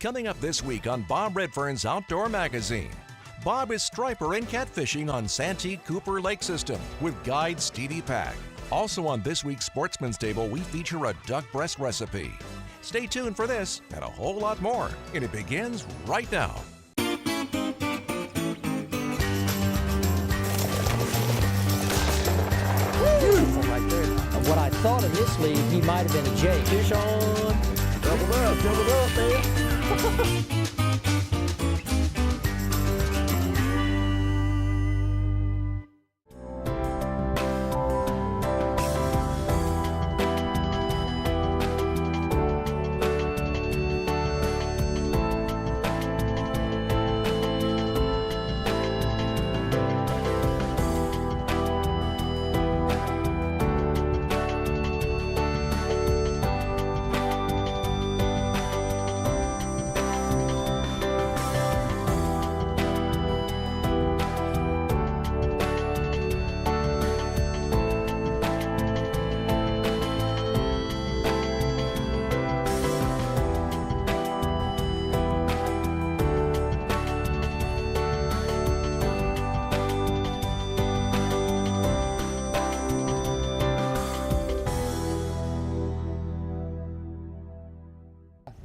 Coming up this week on Bob Redfern's Outdoor Magazine. Bob is striper and catfishing on Santee Cooper Lake System with guide Stevie Pack. Also on this week's Sportsman's Table, we feature a duck breast recipe. Stay tuned for this and a whole lot more, and it begins right now. Beautiful right there. What I thought initially, he might have been a J. Fish on. Doubled up, man.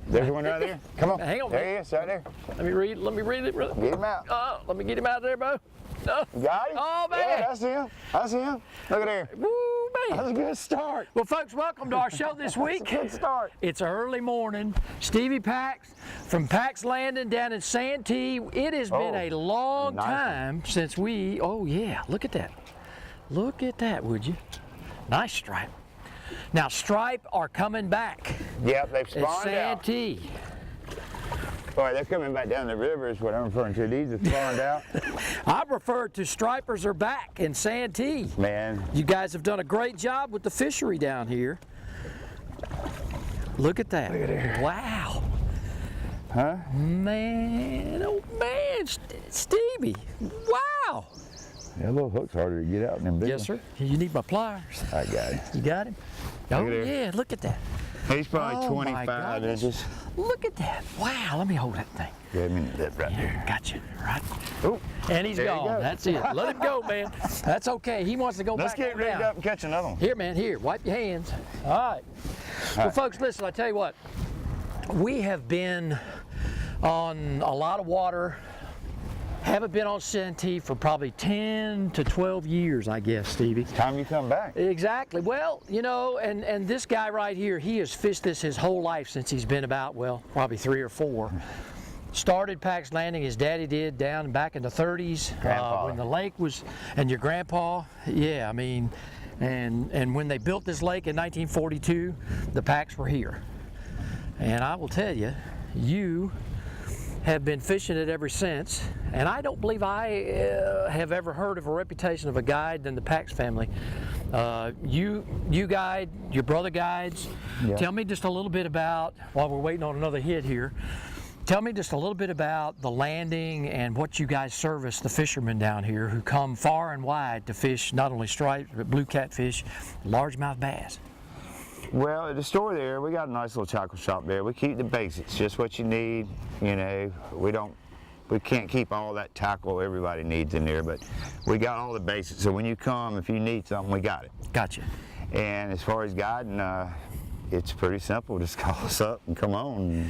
There's one right there. Come on. Hang on. There he is, right there. Let me read it, brother. Get him out. Let me get him out there, Bo. Got him? Oh, man. Yeah, that's him. That's him. Look at there. Woo, man. That was a good start. Well, folks, welcome to our show this week. Good start. It's early morning. Stevie Pax from Pax Landing down in Santee. It has been a long time since we, oh yeah, look at that. Look at that, would you? Nice stripe. Now, stripe are coming back. Yep, they've spawned out. Santee. Boy, they're coming back down the river is what I'm referring to. These have spawned out. I refer to stripers are back in Santee. Man. You guys have done a great job with the fishery down here. Look at that. Look at there. Wow. Huh? Man, oh man, Stevie. Wow. That little hook's harder to get out than them big Yes, sir. You need my pliers. I got him. You got him? Oh, there. yeah, look at that. He's probably Oh, 25 inches. Look at that. Wow, let me hold that thing. Yeah, I mean, that right there. Gotcha. Right. Oh, And he's there you gone. go. That's it. Let him go, man. That's okay. He wants to go Let's back get on rigged down. up and catch another one. Here, man, here. Wipe your hands. All right. Well, folks, listen, I tell you what. We have been on a lot of water. Haven't been on Santee for probably 10 to 12 years, I guess, Stevie. Time you come back. Exactly. Well, you know, and this guy right here, he has fished this his whole life since he's been about, well, probably 3 or 4. Started Pax Landing, his daddy did, down back in the 30s. When the lake was, and your grandpa, yeah, I mean, and when they built this lake in 1942, the Pax were here. And I will tell you, you have been fishing it ever since, and I don't believe I have ever heard of a reputation of a guide than the Pax family. You guide, your brother guides. Yeah. Tell me just a little bit about, while we're waiting on another hit here, tell me just a little bit about the landing and what you guys service the fishermen down here who come far and wide to fish not only stripes, but blue catfish, largemouth bass. Well, at the store there, we got a nice little tackle shop there. We keep the basics, just what you need. You know, we can't keep all that tackle everybody needs in there, but we got all the basics. So when you come, if you need something, we got it. Gotcha. And as far as guiding, it's pretty simple. Just call us up and come on.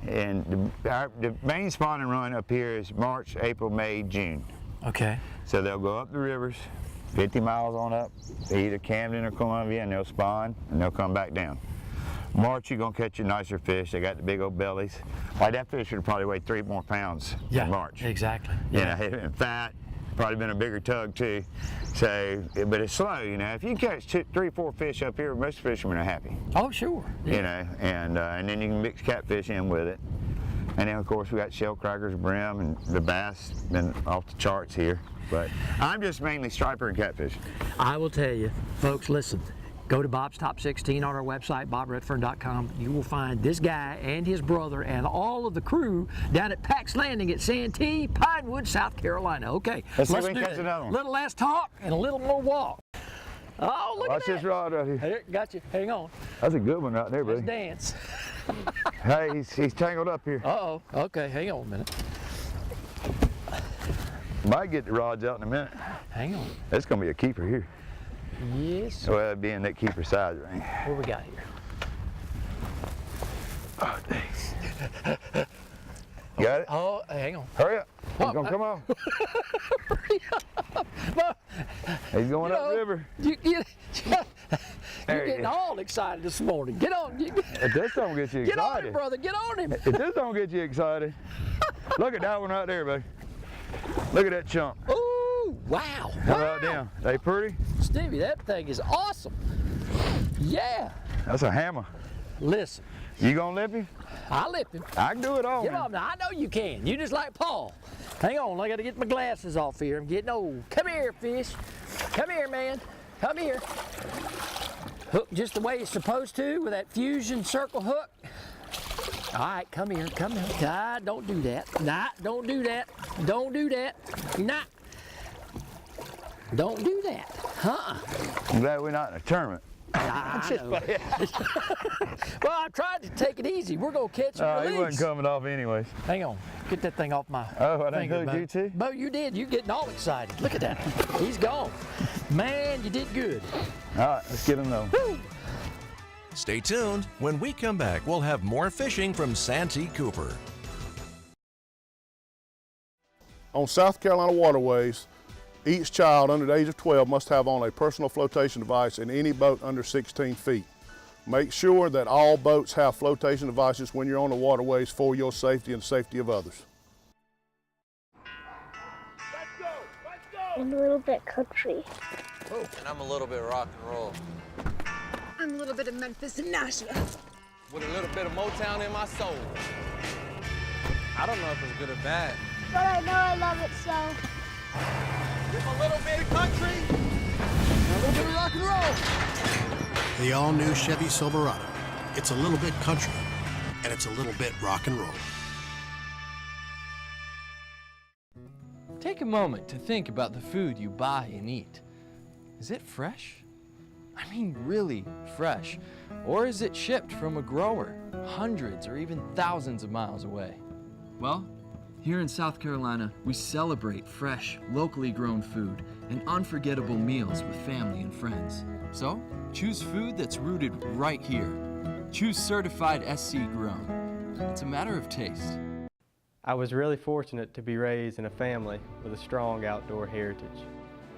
And the main spawning run up here is March, April, May, June. Okay. So they'll go up the rivers, 50 miles on up, either Camden or Columbia, and they'll spawn and they'll come back down. March, you're gonna catch your nicer fish. They got the big old bellies. Like that fish would probably weigh 3 more pounds in March. Exactly. Yeah, and fat, probably been a bigger tug too. So, but it's slow, you know. If you can catch 3 or 4 fish up here, most fishermen are happy. Oh, sure. Yeah. You know, and then you can mix catfish in with it. And then of course we got shell crackers, brim, and the bass been off the charts here. But I'm just mainly striper and catfish. I will tell you, folks, listen. Go to Bob's Top 16 on our website, bobredfern.com. You will find this guy and his brother and all of the crew down at Pax Landing at Santee, Pinewood, South Carolina. Okay, let's see if we can catch another one. A little less talk and a little more walk. Oh, look Watch at that. this rod right here. Got you. Hang on. That's a good one right there, buddy. Let's dance. Hey, he's tangled up here. Uh-oh. Okay, hang on a minute. Might get the rods out in a minute. Hang on. That's gonna be a keeper here. Yes. Well, that'd be in that keeper size ring. What we got here? Oh, dang. Got it? Oh, hang on. Hurry up. He's gonna come on. Hurry up. Well, He's going you up know, river. You're There he getting is. all excited this morning. Get on. If this don't get you Get on him, excited. brother. Get on him. If this don't get you excited. Look at that one right there, buddy. Look at that chunk. Ooh, wow. Come Wow. right down. They pretty? Stevie, that thing is awesome. Yeah. That's a hammer. Listen, You gonna lip him? I'll lip him. I can do it all. Get man. on now. I know you can. You just like Paul. Hang on, I gotta get my glasses off here. I'm getting old. Come here, fish. Come here, man. Come here. Hook just the way it's supposed to with that fusion circle hook. All right, come here, come here. Ah, don't do that. Nah, don't do that. Don't do that. Nah. Don't do that. I'm glad we're not in a tournament. I know. Well, I tried to take it easy. We're gonna catch and He release. wasn't coming off anyways. Hang on, get that thing off my Oh, I done finger, hooked Bo. you too? Bo, you did. You're getting all excited. Look at that. He's gone. Man, you did good. All right, let's get him though. Woo. Stay tuned. When we come back, we'll have more fishing from Santee Cooper. On South Carolina waterways, each child under the age of 12 must have on a personal flotation device in any boat under 16 feet. Make sure that all boats have flotation devices when you're on the waterways for your safety and the safety of others. I'm a little bit country. And I'm a little bit rock and roll. I'm a little bit of Memphis and Nashville. With a little bit of Motown in my soul. I don't know if it's good or bad. But I know I love it so. With a little bit of country, a little bit of rock and roll. The all-new Chevy Silverado. It's a little bit country, and it's a little bit rock and roll. Take a moment to think about the food you buy and eat. Is it fresh? I mean really fresh. Or is it shipped from a grower hundreds or even thousands of miles away? Well, here in South Carolina, we celebrate fresh, locally grown food and unforgettable meals with family and friends. So, choose food that's rooted right here. Choose certified SC grown. It's a matter of taste. I was really fortunate to be raised in a family with a strong outdoor heritage.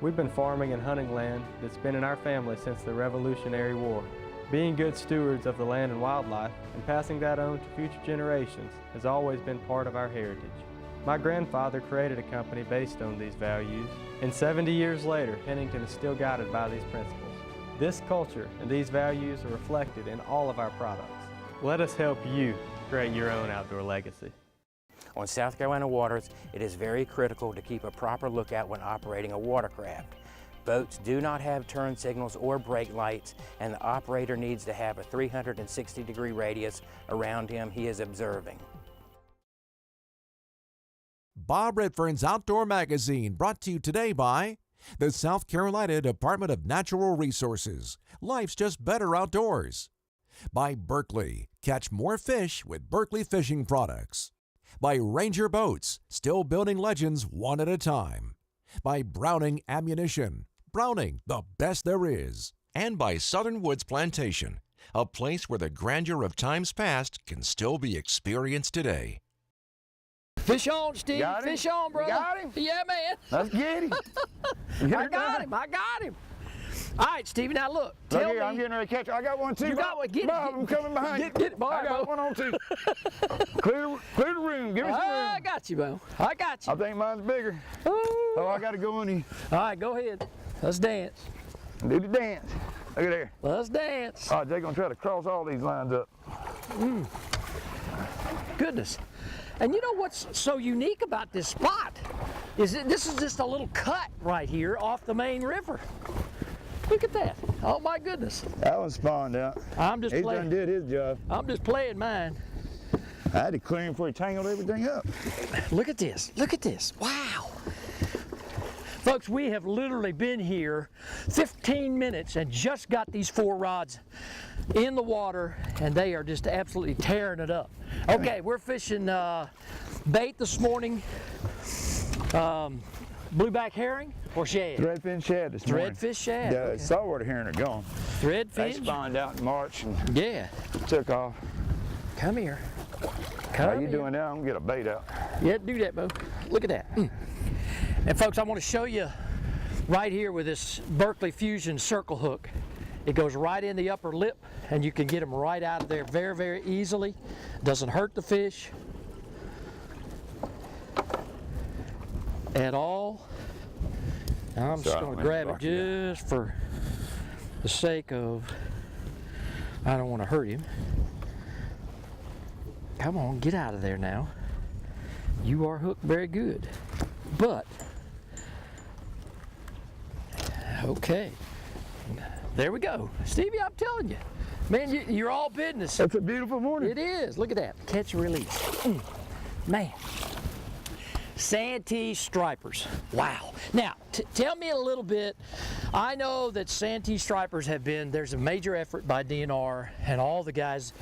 We've been farming and hunting land that's been in our family since the Revolutionary War. Being good stewards of the land and wildlife and passing that on to future generations has always been part of our heritage. My grandfather created a company based on these values, and 70 years later, Pennington is still guided by these principles. This culture and these values are reflected in all of our products. Let us help you create your own outdoor legacy. On South Carolina waters, it is very critical to keep a proper lookout when operating a watercraft. Boats do not have turn signals or brake lights, and the operator needs to have a 360-degree radius around him he is observing. Bob Redfern's Outdoor Magazine, brought to you today by the South Carolina Department of Natural Resources. Life's just better outdoors. By Berkeley, catch more fish with Berkeley Fishing Products. By Ranger Boats, still building legends one at a time. By Browning Ammunition, Browning, the best there is. And by Southern Woods Plantation, a place where the grandeur of times past can still be experienced today. Fish on, Steve. Got him? Fish on, brother. You got him? Yeah, man. Let's get him. I got him. I got him. All right, Stevie, now look. Look Tell here, me. I'm getting ready to catch. I got one too. You got one. Get it. Bob, I'm coming behind you. Get it, Bob. I got one on too. clear the room. Give me some room. I got you, Bo. I got you. I think mine's bigger. Ooh. Oh, I got to go on you. All right, go ahead. Let's dance. Do the dance. Look at there. Let's dance. All right, they're going to try to cross all these lines up. Goodness. And you know what's so unique about this spot is that this is just a little cut right here off the main river. Look at that. Oh my goodness. That one spawned out. I'm just He playing. done did his job. I'm just playing mine. I had to clear him before he tangled everything up. Look at this. Look at this. Wow. Folks, we have literally been here 15 minutes and just got these 4 rods in the water, and they are just absolutely tearing it up. Okay, we're fishing bait this morning. Blueback herring or shad? Threadfin shad this morning. Threadfish shad. Yeah, okay. saltwater herring are gone. They Threadfish? spawned out in March and Yeah. took off. Come here. How you doing now? I'm gonna get a bait out. Yeah, do that, Bo. Look at that. And folks, I want to show you right here with this Berkeley Fusion circle hook. It goes right in the upper lip, and you can get them right out of there very, very easily. Doesn't hurt the fish at all. I'm just going to grab it just for the sake of, I don't want to hurt him. Come on, get out of there now. You are hooked very good. But, okay. There we go. Stevie, I'm telling you. Man, you're all business. It's a beautiful morning. It is. Look at that. Catch and release. Man. Santee stripers. Wow. Now, tell me a little bit. I know that Santee stripers there's a major effort by DNR and all the guys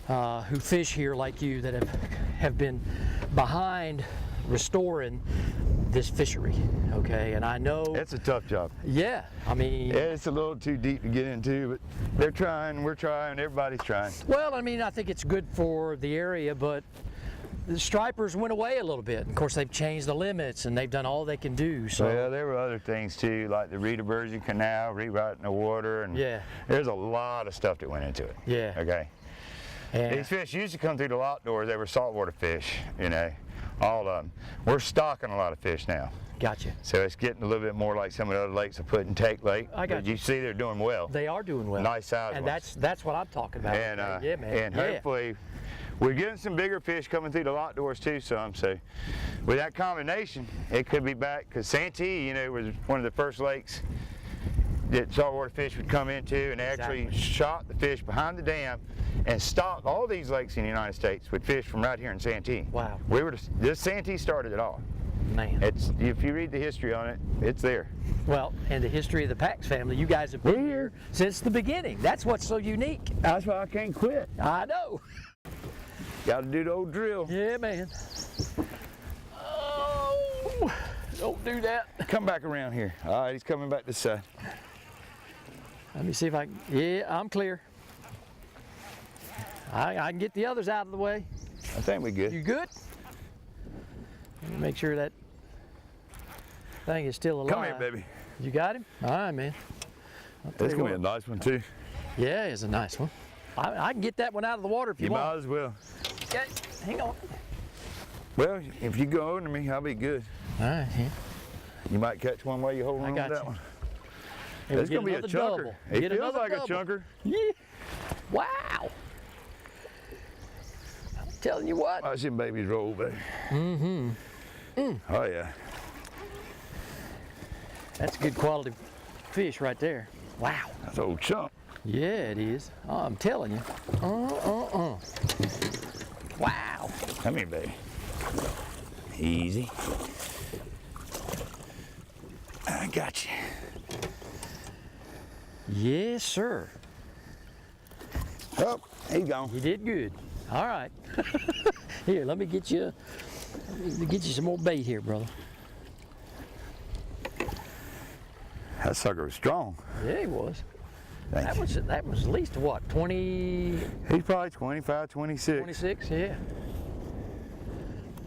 who fish here like you that have been behind restoring this fishery, okay? And I know it's a tough job. Yeah, I mean, it's a little too deep to get into, but they're trying, we're trying, everybody's trying. Well, I mean, I think it's good for the area, but the stripers went away a little bit. Of course, they've changed the limits and they've done all they can do. So well, there were other things too, like the rediversion canal, rewriting the water, and there's a lot of stuff that went into it. Yeah. Okay. And these fish used to come through the lock doors. They were saltwater fish, you know, all of them. We're stocking a lot of fish now. Gotcha. So it's getting a little bit more like some of the other lakes I put in Take Lake. I got you see they're doing well. They are doing well. Nice size and ones. that's what I'm talking about. And, yeah, man. And hopefully we're getting some bigger fish coming through the lock doors too, some. So with that combination, it could be back, because Santee, you know, was one of the first lakes that saltwater fish would come into, and they actually shot the fish behind the dam and stocked all these lakes in the United States with fish from right here in Santee. Wow. This Santee started it all. Man. If you read the history on it, it's there. Well, and the history of the Pax family, you guys have been here since the beginning. That's what's so unique. That's why I can't quit. I know. Got to do the old drill. Yeah, man. Oh, don't do that. Come back around here. All right, he's coming back this side. Let me see if I can. Yeah, I'm clear. I can get the others out of the way. I think we're good. You good? Let me make sure that thing is still alive. Come here, baby. You got him? All right, man. It's going to be a nice one, too. Yeah, it's a nice one. I can get that one out of the water if you want. You might as well. Okay, hang on. Well, if you go under me, I'll be good. All right, yeah. You might catch one while you hold on to that one. Hey, it's going to be a chunker. Double. It feels like a chunker. Yeah. Wow. I'm telling you what. Watch them babies roll, baby. Mm-hmm. Oh, yeah. That's good quality fish right there. Wow. That's an old chunk. Yeah, it is. Oh, I'm telling you. Wow. Come here, baby. Easy. I got you. Yes, sir. Oh, he's gone. You did good. All right. Here, let me get you some more bait here, brother. That sucker was strong. Yeah, he was. That was at least what, 20? He's probably 25, 26. 26, yeah.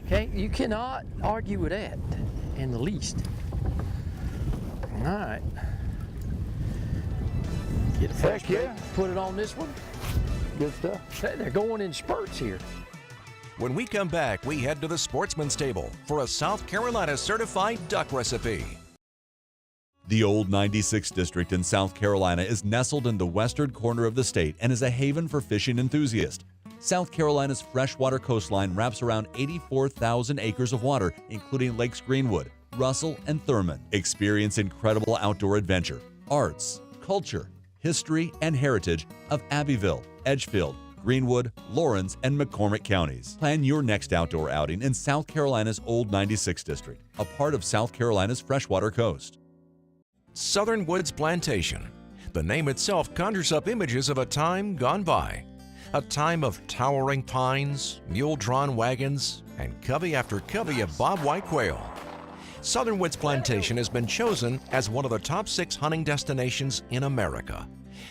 Okay, you cannot argue with that in the least. All right. Get a fresh bait, put it on this one. Good stuff. Hey, they're going in spurts here. When we come back, we head to the Sportsman's Table for a South Carolina certified duck recipe. The Old 96th District in South Carolina is nestled in the western corner of the state and is a haven for fishing enthusiasts. South Carolina's freshwater coastline wraps around 84,000 acres of water, including Lakes Greenwood, Russell, and Thurmond. Experience incredible outdoor adventure, arts, culture, history, and heritage of Abbeville, Edgefield, Greenwood, Lawrence, and McCormick counties. Plan your next outdoor outing in South Carolina's Old 96 District, a part of South Carolina's freshwater coast. Southern Woods Plantation. The name itself conjures up images of a time gone by. A time of towering pines, mule-drawn wagons, and covey after covey of bobwhite quail. Southern Woods Plantation has been chosen as one of the top 6 hunting destinations in America.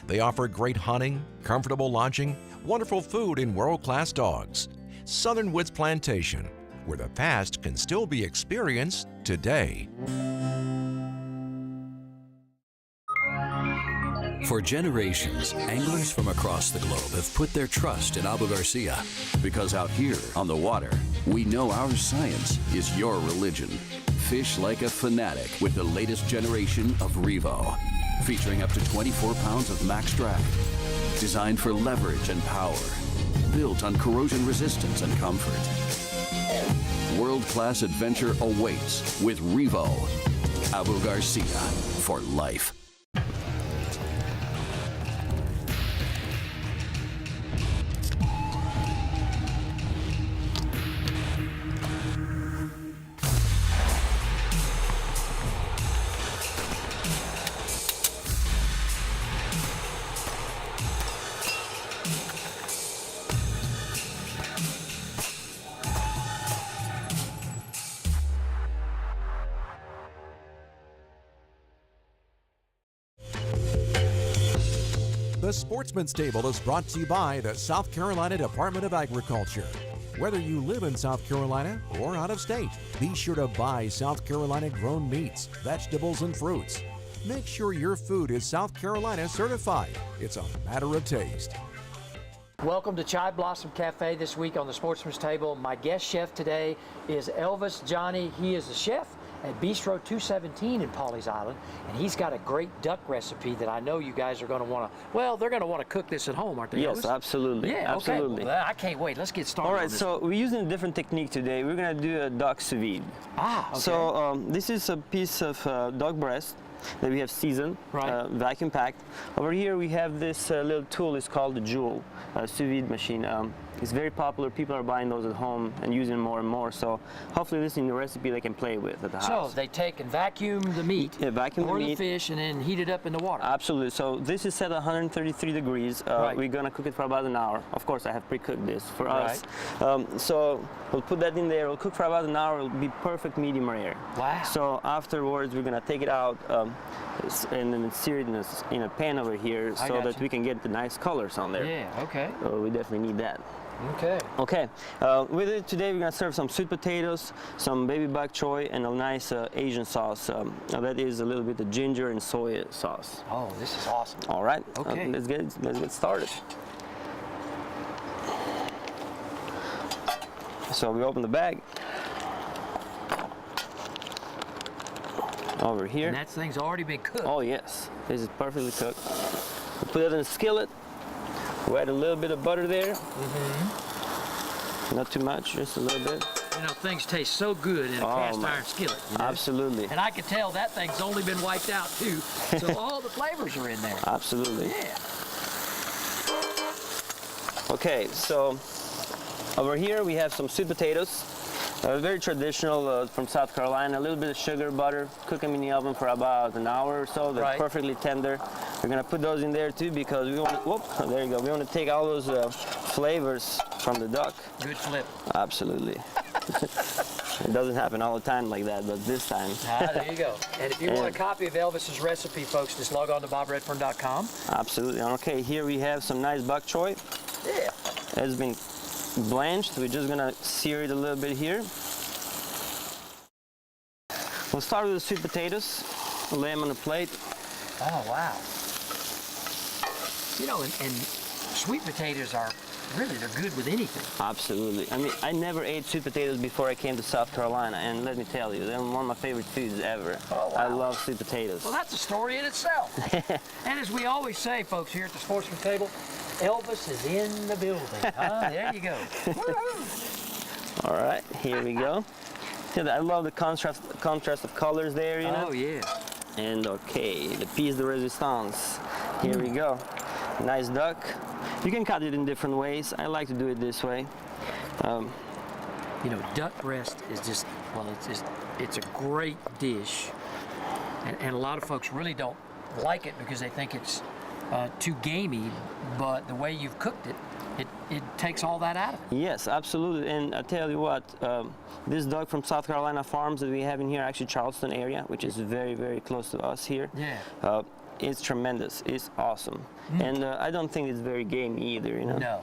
They offer great hunting, comfortable lodging, wonderful food, and world-class dogs. Southern Woods Plantation, where the past can still be experienced today. For generations, anglers from across the globe have put their trust in Abu Garcia, because out here on the water, we know our science is your religion. Fish like a fanatic with the latest generation of Revo, featuring up to 24 pounds of max drag, designed for leverage and power, built on corrosion resistance and comfort. World-class adventure awaits with Revo. Abu Garcia, for life. The Sportsman's Table is brought to you by the South Carolina Department of Agriculture. Whether you live in South Carolina or out of state, be sure to buy South Carolina grown meats, vegetables, and fruits. Make sure your food is South Carolina certified. It's a matter of taste. Welcome to Chai Blossom Cafe this week on the Sportsman's Table. My guest chef today is Elvis Johnny. He is the chef at Bistro 217 in Pawleys Island, and he's got a great duck recipe that I know you guys are going to want to, well, they're going to want to cook this at home, aren't they? Yes, Elvis? absolutely. Yeah, absolutely. Okay. Well, I can't wait. Let's get started. All right, so we're using a different technique today. We're going to do a duck sous vide. Ah, okay. So this is a piece of duck breast that we have seasoned, right. Vacuum packed. Over here we have this little tool. It's called the Jewel sous vide machine. It's very popular. People are buying those at home and using more and more. So hopefully this is in the recipe they can play with at the house. So they take and vacuum the meat, vacuum or the meat, the fish, and then heat it up in the water. Absolutely. So this is set at 133 degrees. Right. We're gonna cook it for about an hour. Of course, I have pre-cooked this for us. Right. So we'll put that in there. We'll cook for about an hour. It'll be perfect medium rare. Wow. So afterwards, we're gonna take it out and then sear it in a pan over here so that we can get the nice colors on there. Yeah. Okay. So we definitely need that. Okay. Okay. With it today, we're gonna serve some sweet potatoes, some baby bok choy, and a nice Asian sauce. That is a little bit of ginger and soy sauce. Oh, this is awesome. All right. Okay. Let's get started. So we open the bag. Over here. And that thing's already been cooked. Oh yes, this is perfectly cooked. We put it in a skillet. We add a little bit of butter there. Mm-hmm. Not too much, just a little bit. You know, things taste so good in a cast iron skillet. You know? Absolutely. And I can tell that thing's only been wiped out too, so all the flavors are in there. Absolutely. Yeah. Okay, so over here we have some sweet potatoes. Very traditional from South Carolina. A little bit of sugar, butter. Cook them in the oven for about an hour or so. They're perfectly tender. We're gonna put those in there too because we want. Whoop! There you go. We want to take all those flavors from the duck. Good flip. Absolutely. It doesn't happen all the time like that, but this time. There you go. And if you want a copy of Elvis's recipe, folks, just log on to BobRedfern.com. Absolutely. Okay, here we have some nice bok choy. Yeah. It's been blanched. We're just gonna sear it a little bit here. We'll start with the sweet potatoes. Lay them on the plate. Oh wow! You know, and sweet potatoes are really, they're good with anything. Absolutely. I mean, I never ate sweet potatoes before I came to South Carolina, and let me tell you, they're one of my favorite foods ever. Oh, wow. I love sweet potatoes. Well, that's a story in itself. And as we always say, folks, here at the Sportsman Table, Elvis is in the building. There you go. All right, here we go. I love the contrast of colors there, you know? Oh, yeah. And okay, the piece de resistance. Here we go. Nice duck. You can cut it in different ways. I like to do it this way. You know, duck breast is just, well, it's a great dish. And a lot of folks really don't like it because they think it's too gamey, but the way you've cooked it, it takes all that out of it. Yes, absolutely. And I tell you what, this duck from South Carolina farms that we have in here, actually Charleston area, which is very, very close to us here. Yeah. It's tremendous. It's awesome. And I don't think it's very gamey either, you know. No.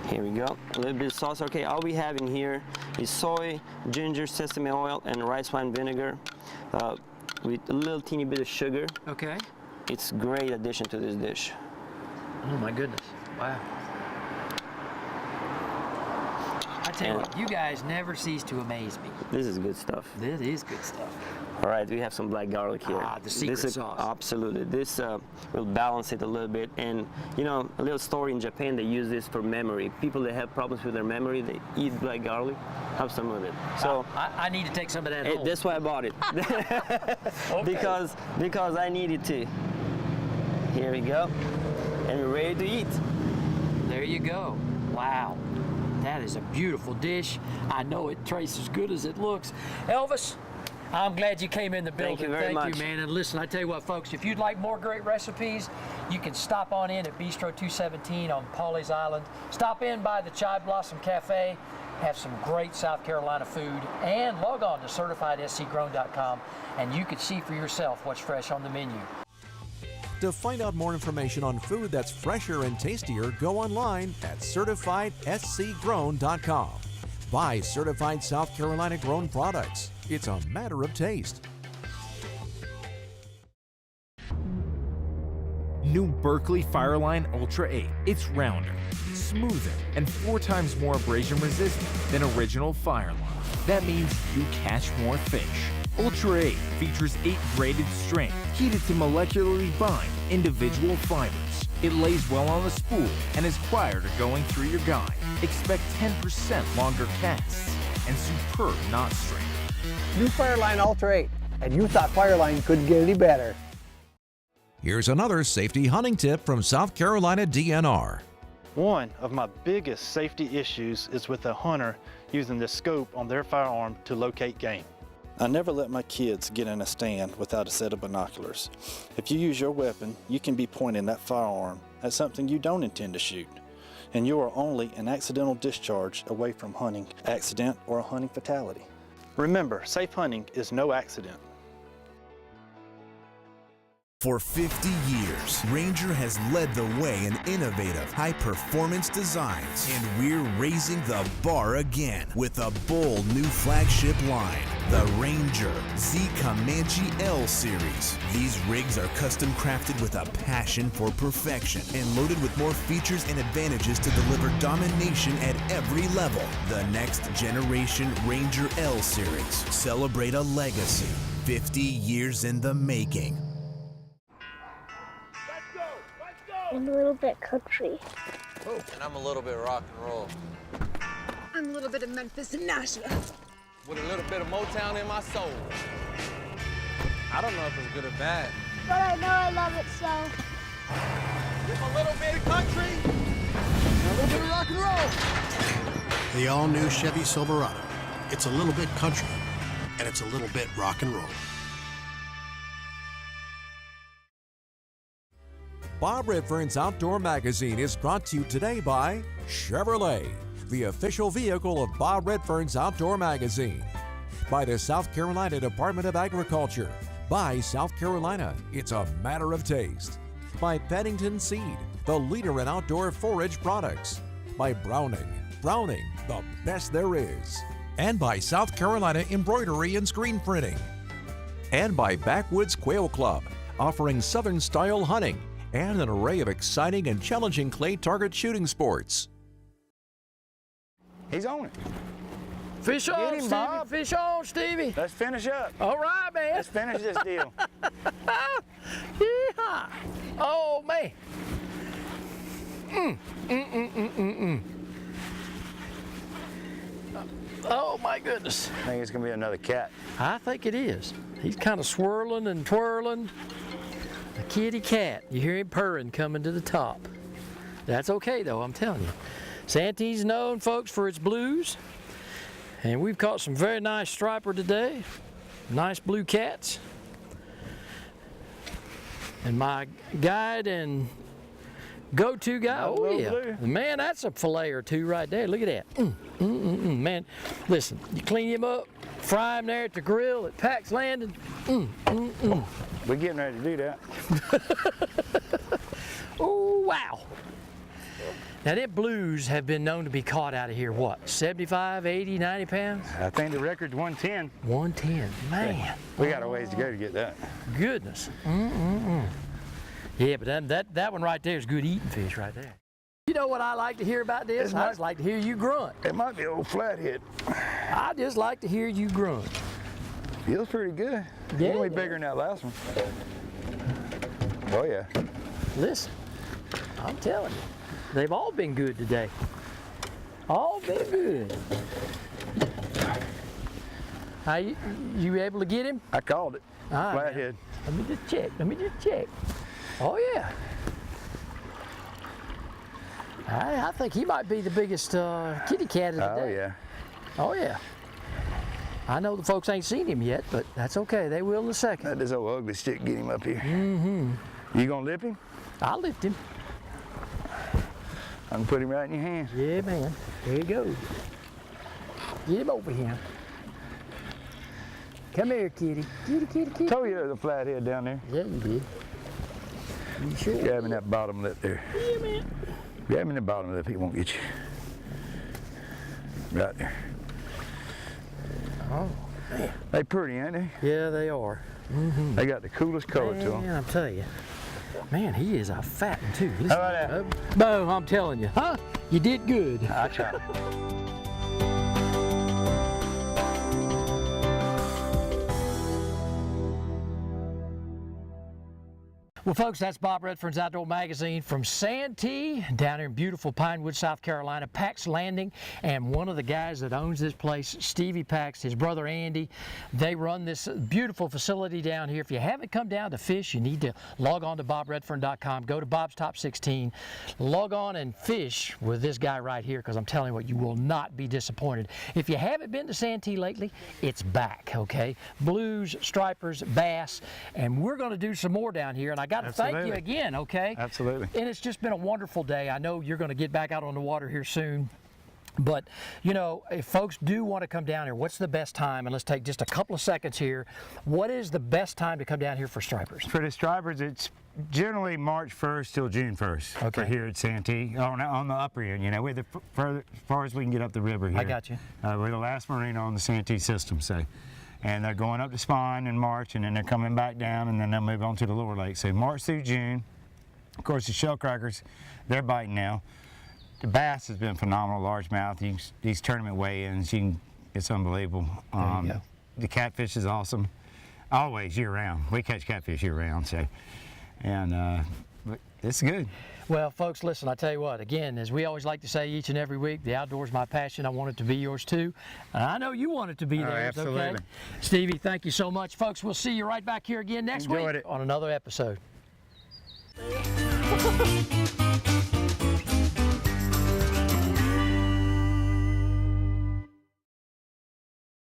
Here we go. A little bit of sauce. Okay, all we have in here is soy, ginger, sesame oil, and rice wine vinegar with a little teeny bit of sugar. Okay. It's a great addition to this dish. Oh my goodness. Wow. I tell you what, you guys never cease to amaze me. This is good stuff. This is good stuff. All right, we have some black garlic here. Ah, the secret sauce. Absolutely. This will balance it a little bit. And, you know, a little story in Japan, they use this for memory. People that have problems with their memory, they eat black garlic, have some of it. So I need to take some of that home. That's why I bought it. Okay. because I needed to. Here we go. And we're ready to eat. There you go. Wow. That is a beautiful dish. I know it tastes as good as it looks. Elvis, I'm glad you came in the building. Thank you very much. Thank you, man. And listen, I tell you what, folks, if you'd like more great recipes, you can stop on in at Bistro 217 on Pawleys Island. Stop in by the Chai Blossom Cafe, have some great South Carolina food, and log on to CertifiedSCGrown.com, and you can see for yourself what's fresh on the menu. To find out more information on food that's fresher and tastier, go online at CertifiedSCGrown.com. Buy certified South Carolina grown products. It's a matter of taste. New Berkley Fireline Ultra 8. It's rounder, smoother, and 4 times more abrasion resistant than original Fireline. That means you catch more fish. Ultra 8 features 8 braided strength, heated to molecularly bind individual fibers. It lays well on the spool and is prior to going through your guide. Expect 10% longer casts and superb knot strength. New Fireline Ultra 8, and you thought Fireline couldn't get any better. Here's another safety hunting tip from South Carolina DNR. One of my biggest safety issues is with a hunter using the scope on their firearm to locate game. I never let my kids get in a stand without a set of binoculars. If you use your weapon, you can be pointing that firearm at something you don't intend to shoot, and you are only an accidental discharge away from hunting accident or a hunting fatality. Remember, safe hunting is no accident. For 50 years, Ranger has led the way in innovative, high-performance designs, and we're raising the bar again with a bold new flagship line, the Ranger Z Comanche L Series. These rigs are custom crafted with a passion for perfection and loaded with more features and advantages to deliver domination at every level. The next generation Ranger L Series. Celebrate a legacy, 50 years in the making. I'm a little bit country. Oh, and I'm a little bit rock and roll. I'm a little bit of Memphis and Nashville. With a little bit of Motown in my soul. I don't know if it's good or bad. But I know I love it so. With a little bit of country, and a little bit of rock and roll. The all-new Chevy Silverado. It's a little bit country, and it's a little bit rock and roll. Bob Redfern's Outdoor Magazine is brought to you today by Chevrolet, the official vehicle of Bob Redfern's Outdoor Magazine. By the South Carolina Department of Agriculture. By South Carolina, it's a matter of taste. By Pennington Seed, the leader in outdoor forage products. By Browning, the best there is. And by South Carolina Embroidery and Screen Printing. And by Backwoods Quail Club, offering Southern-style hunting and an array of exciting and challenging clay target shooting sports. He's on it. Fish on, Get him, Stevie. Bob. Fish on, Stevie. Let's finish up. All right, man. Let's finish this deal. Yeehaw. Oh, man. Oh, my goodness. I think it's going to be another cat. I think it is. He's kind of swirling and twirling. A kitty cat. You hear him purring coming to the top. That's okay though, I'm telling you. Santee's known, folks, for its blues. And we've caught some very nice striper today. Nice blue cats. And my guide and go-to guy, oh yeah. Blue. Man, that's a fillet or two right there. Look at that. Man, listen, you clean him up, fry him there at the grill at Pax Landing. We're getting ready to do that. Oh, wow. Now, them blues have been known to be caught out of here, what, 75, 80, 90 pounds? I think the record's 110. 110, man. We got a ways to go to get that. Goodness. Yeah, but that one right there is good eating fish right there. You know what I like to hear about this? I just like to hear you grunt. It might be old flathead. I just like to hear you grunt. Feels pretty good. Yeah. It's way bigger than that last one. Oh, yeah. Listen, I'm telling you. They've all been good today. All been good. How you able to get him? I called it. Flathead. Let me just check. Oh yeah. I think he might be the biggest kitty cat of the day. Oh yeah. Oh yeah. I know the folks ain't seen him yet, but that's okay. They will in a second. Let this old ugly stick get him up here. You gonna lift him? I'll lift him. I can put him right in your hand. Yeah, man. There you go. Get him over here. Come here, kitty. Kitty. Told you there was a flathead down there. Yeah, you did. You sure? Grabbing that bottom lip there. Yeah, man. Grabbing the bottom lip, he won't get you. Right there. Oh, man. They pretty, ain't they? Yeah, they are. They got the coolest color to them. Man, I'm telling you. Man, he is a fat one too. Listen, how about that? Bo, I'm telling you. Huh? You did good. I tried. Well, folks, that's Bob Redfern's Outdoor Magazine from Santee, down here in beautiful Pinewood, South Carolina, Pax Landing, and one of the guys that owns this place, Stevie Pax, his brother Andy, they run this beautiful facility down here. If you haven't come down to fish, you need to log on to bobredfern.com, go to Bob's Top 16, log on and fish with this guy right here, because I'm telling you what, you will not be disappointed. If you haven't been to Santee lately, it's back, okay? Blues, stripers, bass, and we're going to do some more down here, and I got to thank you again, okay? Absolutely. And it's just been a wonderful day. I know you're going to get back out on the water here soon. But, you know, if folks do want to come down here, what's the best time? And let's take just a couple of seconds here. What is the best time to come down here for stripers? For the stripers, it's generally March 1st till June 1st for here at Santee, on the upper end. You know, we're the as far as we can get up the river here. I got you. We're the last marina on the Santee system, so. And they're going up to Spawn in March, and then they're coming back down, and then they'll move on to the lower lake. So March through June. Of course, the shellcrackers, they're biting now. The bass has been phenomenal, largemouth. These tournament weigh-ins, it's unbelievable. There you go. The catfish is awesome, always year-round. We catch catfish year-round, so, and it's good. Well, folks, listen, I tell you what, again, as we always like to say each and every week, the outdoors is my passion. I want it to be yours too. And I know you want it to be theirs, okay? Stevie, thank you so much. Folks, we'll see you right back here again next week on another episode.